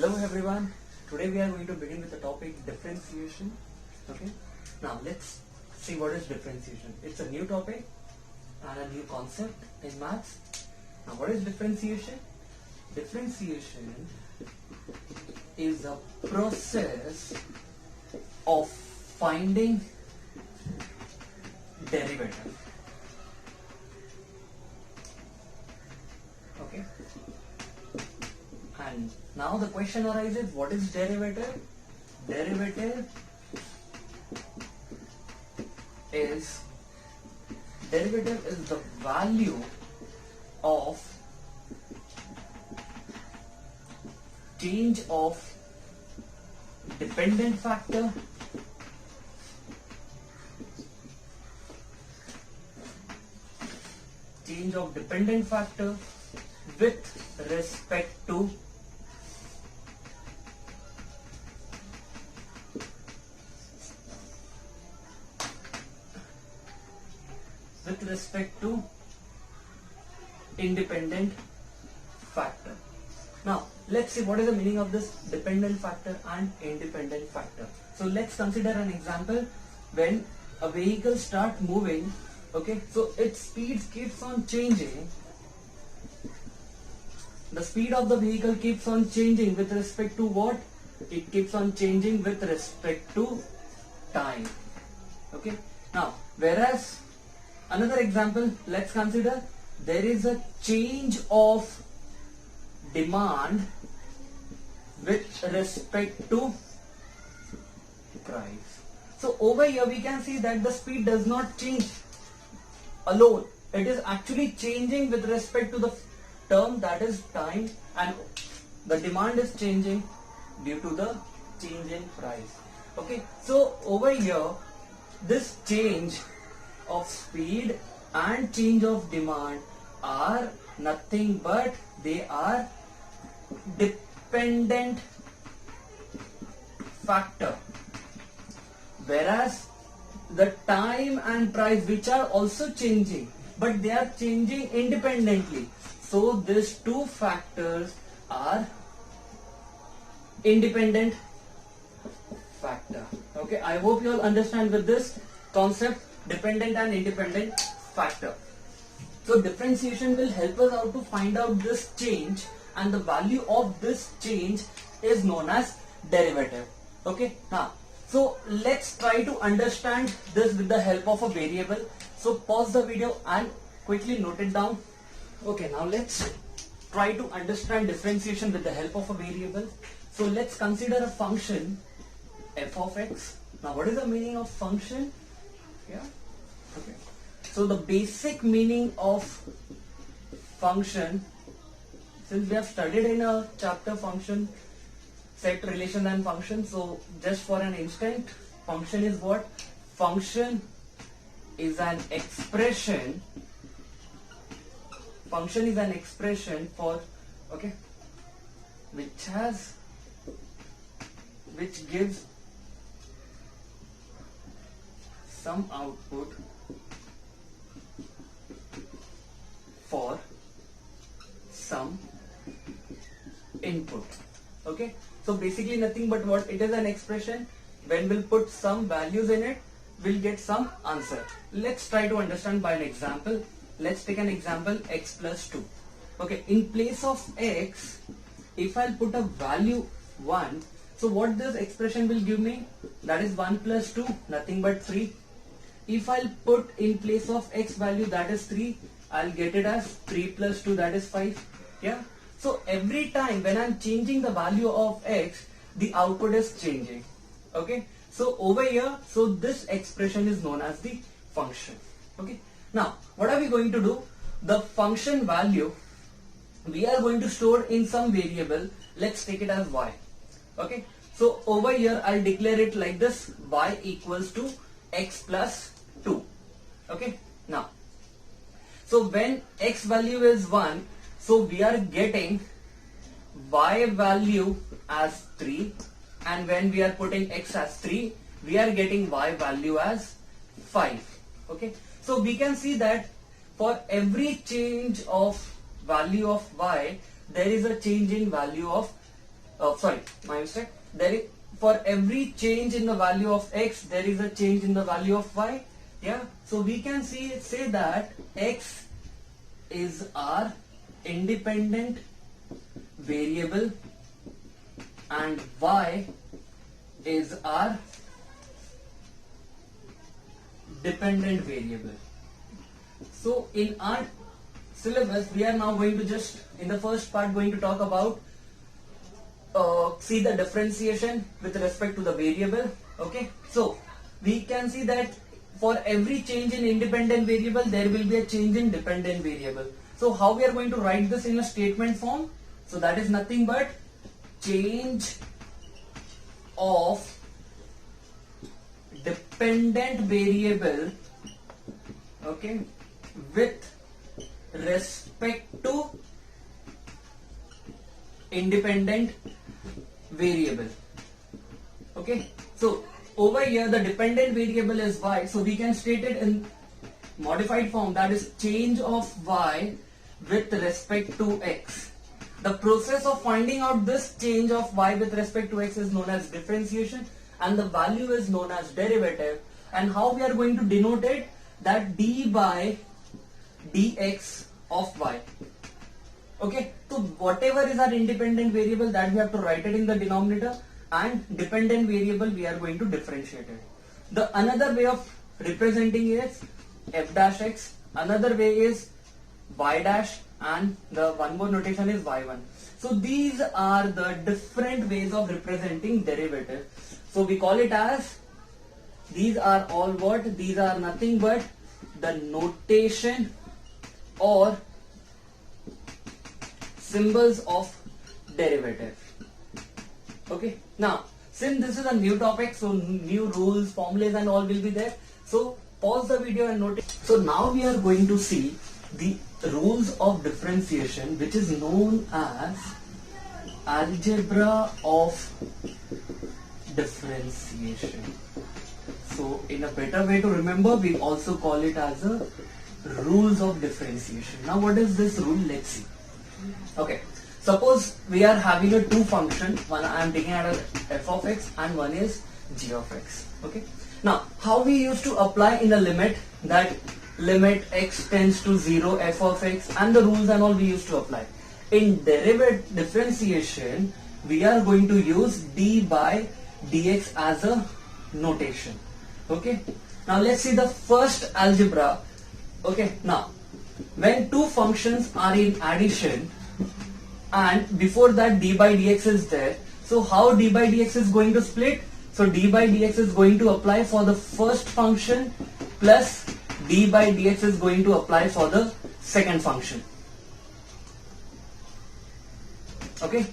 Hello everyone. Today we are going to begin with the topic differentiation. Okay. Now let's see what is differentiation. It's a new topic and a new concept in maths. Now what is differentiation? Differentiation is a process of finding derivative. Okay. And now the question arises, what is derivative? Derivative is the value of change of dependent factor with respect to independent factor. Now let's see what is the meaning of this dependent factor and independent factor. So let's consider an example when a vehicle starts moving. Okay, so its speed keeps on changing. The speed of the vehicle keeps on changing with respect to what? It keeps on changing with respect to time. Okay. Now, whereas another example, let's consider there is a change of demand with respect to price. So over here we can see that the speed does not change alone. It is actually changing with respect to the term, that is time, and the demand is changing due to the change in price. Okay, so over here this change of speed and change of demand are nothing but they are dependent factor, whereas the time and price, which are also changing, but they are changing independently. So these two factors are independent factor. Okay, I hope you all understand with this concept, dependent and independent factor. So differentiation will help us out to find out this change, and the value of this change is known as derivative. Okay, now so let's try to understand this with the help of a variable. So pause the video and quickly note it down. Okay, now let's try to understand differentiation with the help of a variable. So let's consider a function f of x. Now what is the meaning of function? Yeah. Okay. So the basic meaning of function, since we have studied in a chapter function, set, relation and function, so just for an instant, function is what? Function is an expression for, okay, which gives some output for some input. Okay, so basically nothing but what? It is an expression. When we'll put some values in it, we'll get some answer. Let's try to understand by an example. Let's take an example, x plus 2. Okay, in place of x, if I'll put a value 1, so what this expression will give me? That is 1 plus 2, nothing but 3. If I'll put in place of x value, that is 3, I'll get it as 3 plus 2, that is 5. Yeah. So every time when I'm changing the value of x, the output is changing. Okay. So over here, so this expression is known as the function. Okay. Now what are we going to do? The function value we are going to store in some variable. Let's take it as y. Okay. So over here I'll declare it like this: y equals to x plus 2. Okay. Now, so when x value is 1, so we are getting y value as 3, and when we are putting x as 3, we are getting y value as 5. Okay, so we can see that for every change of value of y, there is a change in value of sorry, my mistake. There is, for every change in the value of x, there is a change in the value of y. Yeah. So we can say that x is our independent variable and y is our dependent variable. So in our syllabus, we are now going to just, in the first part, going to talk about see the differentiation with respect to the variable. Okay, so we can see that for every change in independent variable, there will be a change in dependent variable. So how we are going to write this in a statement form? So that is nothing but change of dependent variable, okay, with respect to independent variable. Okay, so over here the dependent variable is y, so we can state it in modified form, that is change of y with respect to x. The process of finding out this change of y with respect to x is known as differentiation, and the value is known as derivative. And how we are going to denote it? That d by dx of y. Okay, so whatever is our independent variable, that we have to write it in the denominator, and dependent variable we are going to differentiate it. The another way of representing is f dash x, another way is y dash, and the one more notation is y1. So these are the different ways of representing derivative. So we call it as, these are all what? These are nothing but the notation or symbols of derivative. Okay, now since this is a new topic, so new rules, formulas and all will be there. So pause the video and note it. So now we are going to see the rules of differentiation, which is known as algebra of differentiation. So in a better way to remember, we also call it as a rules of differentiation. Now what is this rule? Let's see. Okay, suppose we are having a two function, one I am taking as f of x and one is g of x. Okay, now how we used to apply in a limit, that limit x tends to 0 f of x, and the rules and all we used to apply. In derivative differentiation, we are going to use d by dx as a notation. Okay, now let's see the first algebra. Okay, now when two functions are in addition and before that d by dx is there, so how d by dx is going to split? So d by dx is going to apply for the first function plus d by dx is going to apply for the second function. Okay,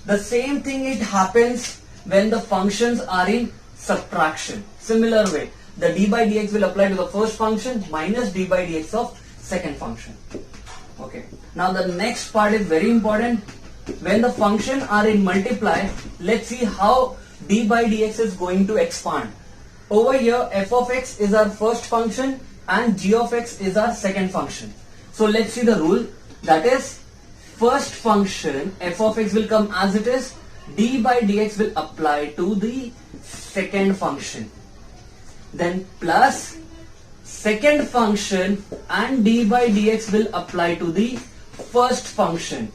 the same thing it happens when the functions are in subtraction. Similar way, the d by dx will apply to the first function minus d by dx of second function. Okay, now the next part is very important. When the function are in multiply, let's see how d by dx is going to expand. Over here f of x is our first function and g of x is our second function. So let's see the rule, that is first function f of x will come as it is, d by dx will apply to the second function, then plus second function and d by dx will apply to the first function.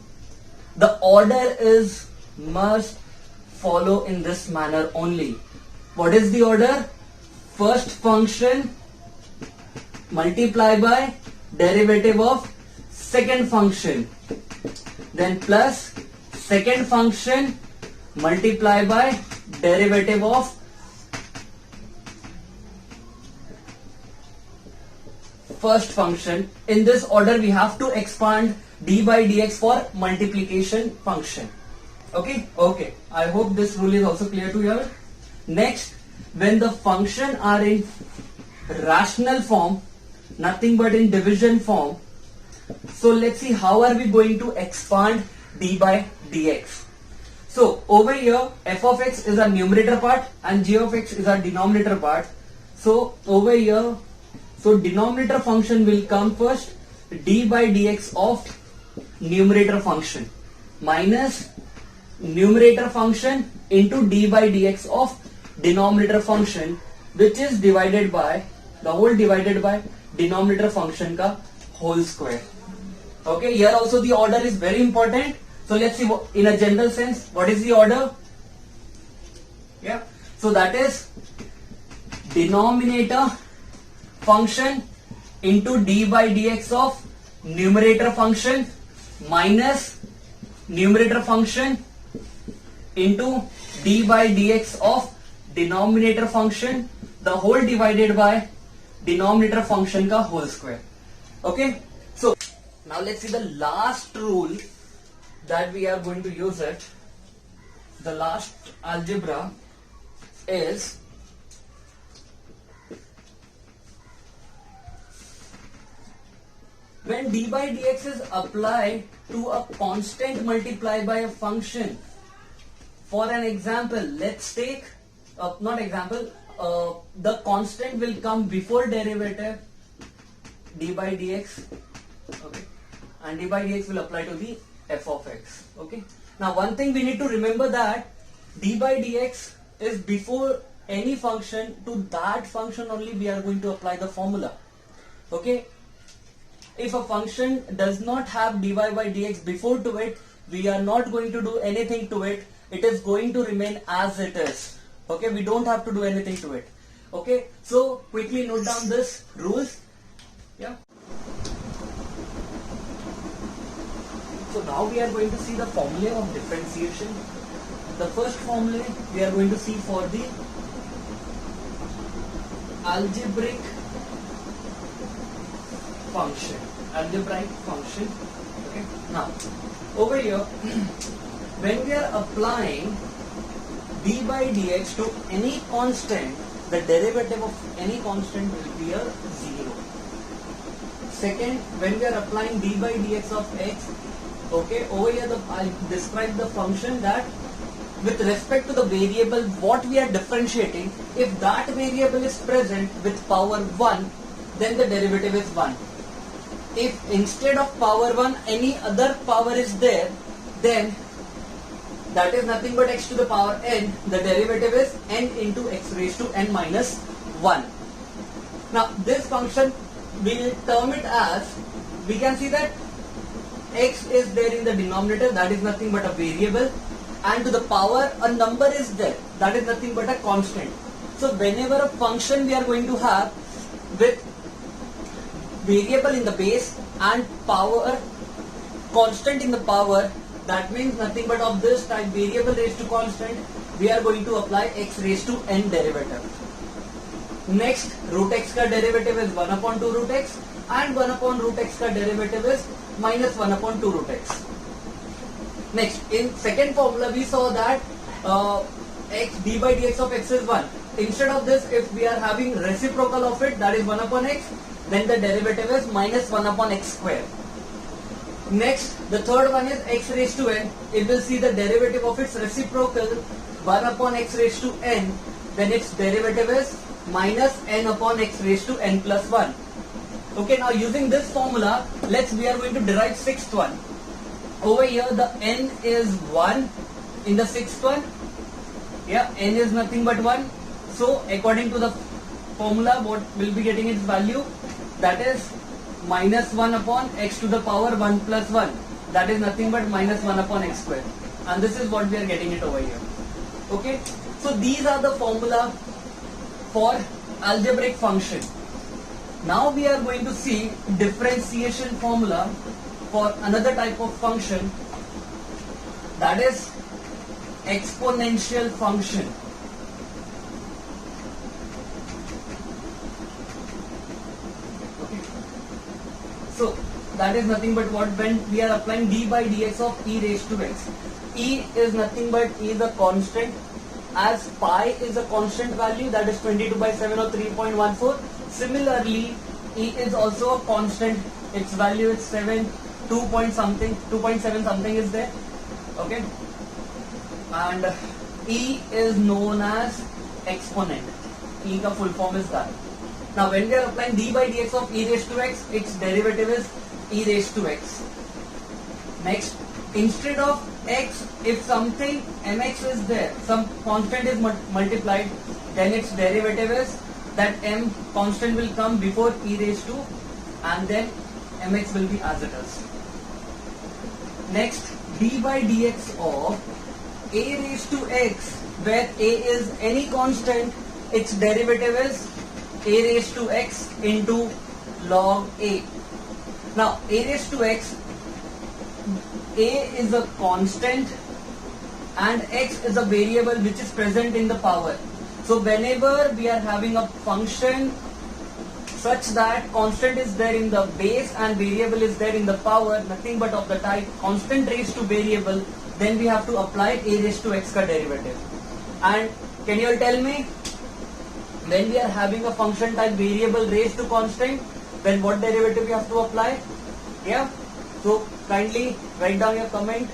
The order is must follow in this manner only. What is the order? First function multiply by derivative of second function, then plus second function multiply by derivative of first function. In this order we have to expand d by dx for multiplication function. Okay, okay, I hope this rule is also clear to you all. Next, when the function are in rational form, nothing but in division form, so let's see how are we going to expand d by dx. So over here f of x is our numerator part and g of x is our denominator part. So over here, so denominator function will come first, d by dx of numerator function minus numerator function into d by dx of denominator function, which is divided by the whole divided by denominator function ka whole square. Okay, here also the order is very important. So let's see in a general sense what is the order. Yeah, so that is denominator function into d by dx of numerator function minus numerator function into d by dx of denominator function, the whole divided by denominator function ka whole square. Okay, so now let's see the last rule that we are going to use it. The last algebra is when d by dx is applied to a constant multiplied by a function. For an example, let's take not example, the constant will come before derivative d by dx, okay, and d by dx will apply to the f of x. Okay, now one thing we need to remember that d by dx is before any function. To that function only we are going to apply the formula. Okay, if a function does not have dy by dx before to it, we are not going to do anything to it. It is going to remain as it is. Okay, we don't have to do anything to it. Okay, so quickly note down this rules. Yeah. So now we are going to see the formula of differentiation. The first formula we are going to see for the algebraic function. Okay. Now over here, when we are applying d by dx to any constant, the derivative of any constant will be a 0. Second, when we are applying d by dx of x, okay, over here I describe the function that with respect to the variable what we are differentiating, if that variable is present with power 1, then the derivative is 1. If instead of power 1 any other power is there, then that is nothing but x to the power n. The derivative is n into x raised to n minus 1. Now this function, we will term it as, we can see that x is there in the denominator, that is nothing but a variable, and to the power a number is there, that is nothing but a constant. So whenever a function we are going to have with variable in the base and power constant in the power, that means nothing but of this type variable raised to constant, we are going to apply x raised to n derivative. Next, root x ka derivative is 1 upon 2 root x, and 1 upon root x ka derivative is minus 1 upon 2 root x. Next, in second formula we saw that x d by dx of x is 1. Instead of this, if we are having reciprocal of it, that is 1 upon x, then the derivative is minus 1 upon x square. Next, the third one is x raised to n. If we'll see the derivative of its reciprocal 1 upon x raised to n, then its derivative is minus n upon x raised to n plus 1. Okay, now using this formula, we are going to derive sixth one. Over here the n is 1 in the sixth one. Yeah, n is nothing but 1. So according to the formula, what will be getting its value? That is minus 1 upon x to the power 1 plus 1. That is nothing but minus 1 upon x square. And this is what we are getting it over here. Okay, so these are the formula for algebraic function. Now we are going to see differentiation formula for another type of function, that is exponential function. Okay. So that is nothing but what, when we are applying d by dx of e raised to x. E is nothing but, e is a constant, as pi is a constant value, that is 22 by 7 or 3.14. Similarly, e is also a constant, its value is 2.7 something is there. Okay, and e is known as exponent. E ka full form is that. Now when we are applying d by dx of e raised to x, its derivative is e raised to x. Next, instead of x, if something mx is there, some constant is multiplied, then its derivative is that m constant will come before e raised to, and then mx will be as it is. Next, d by dx of a raised to x, where a is any constant, its derivative is a raised to x into log a. Now a raised to x, a is a constant and x is a variable which is present in the power. So whenever we are having a function such that constant is there in the base and variable is there in the power, nothing but of the type constant raised to variable, then we have to apply a raised to x ka derivative. And can you all tell me, when we are having a function type variable raised to constant, then what derivative we have to apply? Yeah, so kindly write down your comment.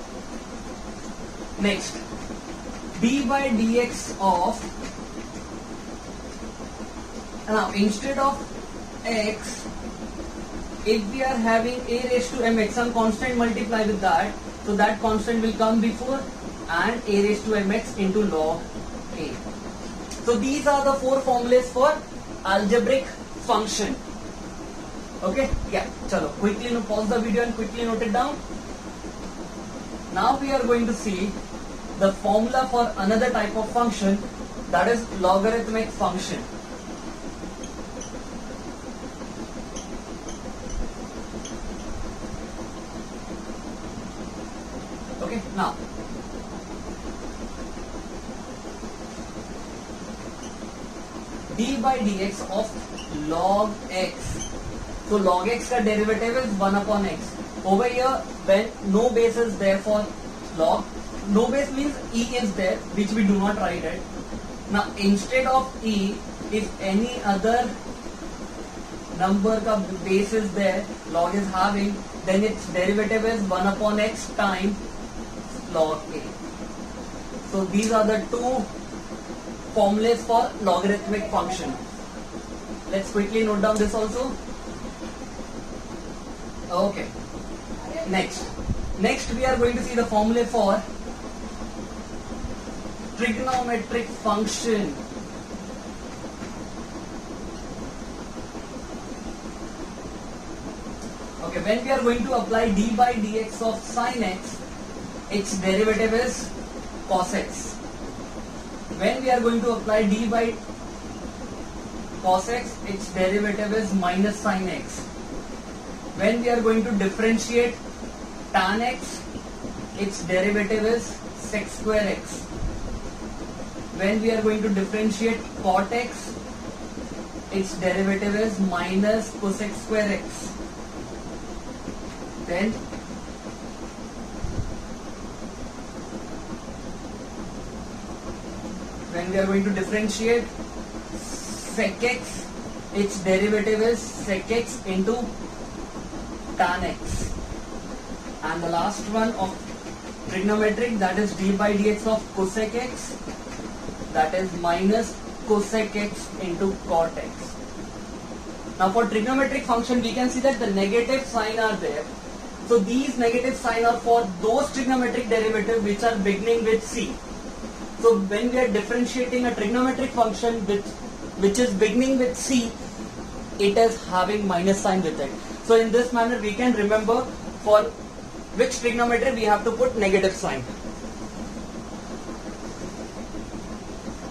Next, d by dx of, now instead of x, if we are having a raised to mx, some constant multiply with that, so that constant will come before and a raised to mx into log a. So these are the four formulas for algebraic function. Okay, yeah, chalo, quickly pause the video and quickly note it down. Now we are going to see the formula for another type of function, that is logarithmic function. Okay, now d by dx of log x. So log x का derivative is 1 upon x. Over here, when no base is there for log, no base means e is there, which we do not write it. Now instead of e, if any other number का base is there, log is having, then its derivative is 1 upon x times log a. So these are the two formulas for logarithmic function. Let's quickly note down this also. Okay. Next we are going to see the formula for trigonometric function. Okay, when we are going to apply d by dx of sin x, its derivative is cos x. When we are going to apply d by cos x, its derivative is minus sin x. When we are going to differentiate tan x, its derivative is sec square x. When we are going to differentiate cot x, its derivative is minus cosec square x. Then when we are going to differentiate sec x, its derivative is sec x into tan x. And the last one of trigonometric, that is d by dx of cosec x, that is minus cosec x into cot x. Now for trigonometric function, we can see that the negative sign are there. So these negative sign are for those trigonometric derivative which are beginning with c. So when we are differentiating a trigonometric function which is beginning with c, it is having minus sign with it. So in this manner we can remember for which trigonometry we have to put negative sign.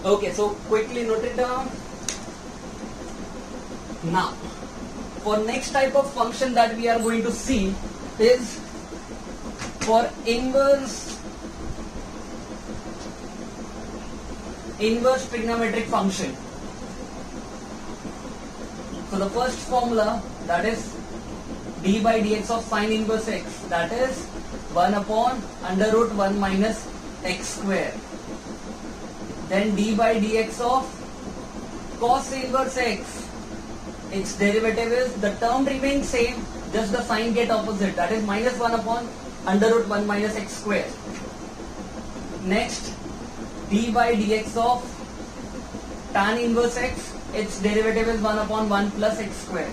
Okay, so quickly note it down. Now, for next type of function that we are going to see is for inverse trigonometric function. So the first formula, that is d by dx of sin inverse x, that is 1 upon under root 1 minus x square. Then d by dx of cos inverse x, its derivative is, the term remains same, just the sign get opposite, that is minus 1 upon under root 1 minus x square. Next, d by dx of tan inverse x, its derivative is 1 upon 1 plus x square.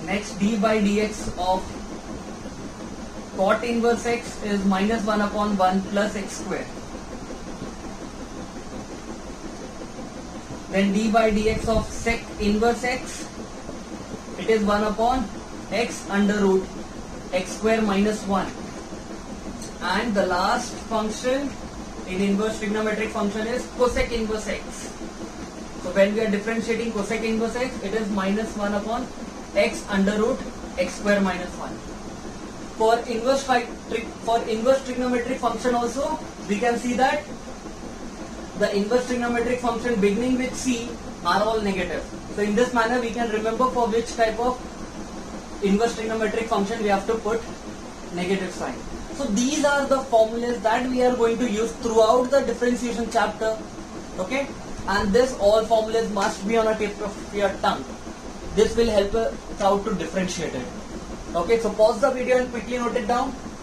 Next, d by dx of cot inverse x is minus 1 upon 1 plus x square. Then d by dx of sec inverse x, it is 1 upon x under root x square minus 1. And the last function in inverse trigonometric function is cosec inverse x. So when we are differentiating cosec inverse x, it is minus 1 upon x under root x square minus 1. For inverse trigonometric function also, we can see that the inverse trigonometric function beginning with c are all negative. So in this manner, we can remember for which type of inverse trigonometric function we have to put negative sign. So these are the formulas that we are going to use throughout the differentiation chapter. Okay, and this all formulas must be on a tip of your tongue. This will help us out to differentiate it. Okay, so pause the video and quickly note it down.